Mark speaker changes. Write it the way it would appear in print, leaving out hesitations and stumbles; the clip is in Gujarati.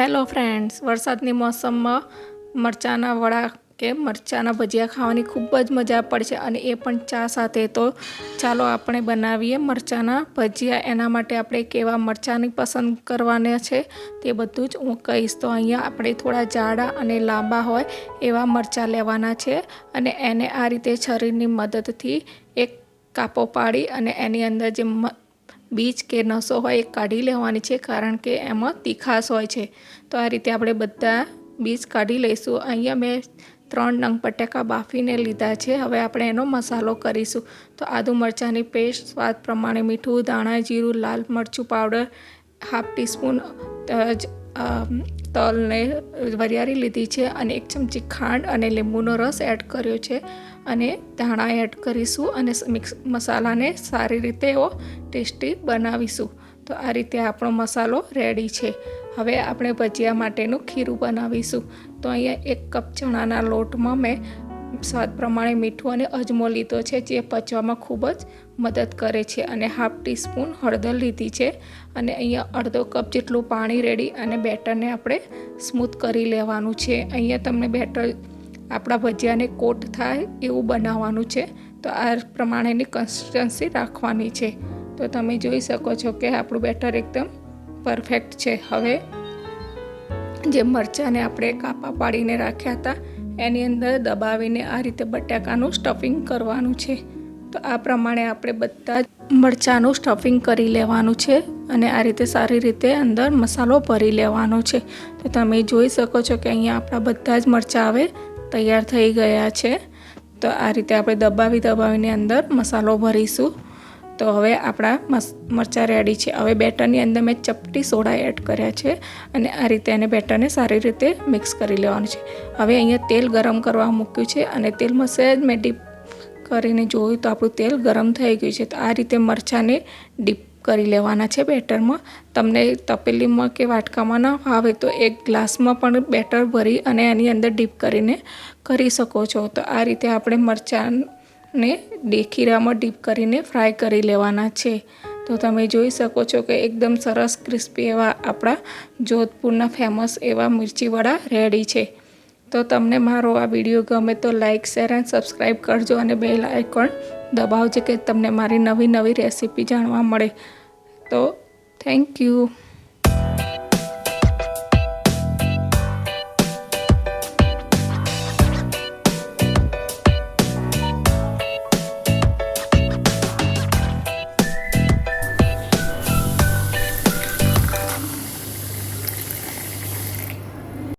Speaker 1: હેલો ફ્રેન્ડ્સ, વરસાદની મોસમમાં મરચાંના વડા કે મરચાંના ભજીયા ખાવાની ખૂબ જ મજા પડે છે અને એ પણ ચા સાથે। તો ચાલો આપણે બનાવીએ મરચાંના ભજીયા। એના માટે આપણે કેવા મરચાંની પસંદ કરવાના છે તે બધું જ હું કહીશ। તો અહીંયા આપણે થોડા જાડા અને લાંબા હોય એવા મરચાં લેવાના છે અને એને આ રીતે છરીની મદદથી એક કાપો પાડી અને એની અંદર જે બીજ કે નસો હોય એ કાઢી લેવાની છે, કારણ કે એમાં તીખાશ હોય છે। તો આ રીતે આપણે બધા બીજ કાઢી લઈશું। અહીંયા મેં 3 નંગ બટાકા બાફીને લીધા છે। હવે આપણે એનો મસાલો કરીશું। તો આદુ મરચાંની પેસ્ટ, સ્વાદ પ્રમાણે મીઠું, ધાણા જીરું, લાલ મરચું પાવડર, ½ ટીસ્પૂન તલને વરિયાળી લીધી છે અને 1 ચમચી ખાંડ અને લીંબુનો રસ એડ કર્યો છે અને ધાણા એડ કરીશું અને મિક્સ મસાલાને સારી રીતે એવો ટેસ્ટી બનાવીશું। તો આ રીતે આપણો મસાલો રેડી છે। હવે આપણે ભજીયા માટેનું ખીરું બનાવીશું। તો અહીંયા 1 કપ ચણાના લોટમાં મેં સ્વાદ પ્રમાણે મીઠું અને અજમો લીધો છે, જે પચવામાં ખૂબ જ મદદ કરે છે અને ½ ટીસ્પૂન હળદર લીધી છે અને અહીંયા અડધો કપ જેટલું પાણી રેડી અને બેટરને આપણે સ્મૂથ કરી લેવાનું છે। અહીંયા તમને બેટર આપણા ભજીયાને કોટ થાય એવું બનાવવાનું છે। તો આ પ્રમાણેની કન્સિસ્ટન્સી રાખવાની છે। તો તમે જોઈ શકો છો કે આપણું બેટર એકદમ પરફેક્ટ છે। હવે જે મરચાંને આપણે કાપા પાડીને રાખ્યા હતા એની અંદર દબાવીને આ રીતે બટાકાનું સ્ટફિંગ કરવાનું છે। તો આ પ્રમાણે આપણે બધા મરચાંનું સ્ટફિંગ કરી લેવાનું છે અને આ રીતે સારી રીતે અંદર મસાલો ભરી લેવાનો છે। તો તમે જોઈ શકો છો કે અહીંયા આપણા બધા જ મરચાં હવે તૈયાર થઈ ગયા છે। તો આ રીતે આપણે દબાવીને અંદર મસાલો ભરીશું। તો હવે આપણા મરચાં રેડી છે। હવે બેટરની અંદર મેં ચપટી સોડા એડ કર્યા છે અને આ રીતે એને બેટરને સારી રીતે મિક્સ કરી લેવાનું છે। હવે અહીંયા તેલ ગરમ કરવા મૂક્યું છે અને તેલમાં સહેજ મેં ડીપ કરીને જોયું તો આપણું તેલ ગરમ થઈ ગયું છે। તો આ રીતે મરચાંને ડીપ કરી લેવાના છે બેટરમાં। તમને તપેલીમાં કે વાટકામાં ના ફાવે તો એક ગ્લાસમાં પણ બેટર ભરી અને એની અંદર ડીપ કરીને કરી શકો છો। તો આ રીતે આપણે મરચાંને ખીરામાં ડીપ કરીને ફ્રાય કરી લેવાના છે। તો તમે જોઈ શકો છો કે એકદમ સરસ ક્રિસ્પી એવા આપણા જોધપુરના ફેમસ એવા મિર્ચી વડા રેડી છે। તો તમને મારો આ વિડીયો ગમે તો લાઇક, શેર અને સબસ્ક્રાઈબ કરજો અને બેલ આઇકોન દબાવજો કે તમને મારી નવી રેસીપી જાણવા મળે। તો થેન્ક યુ।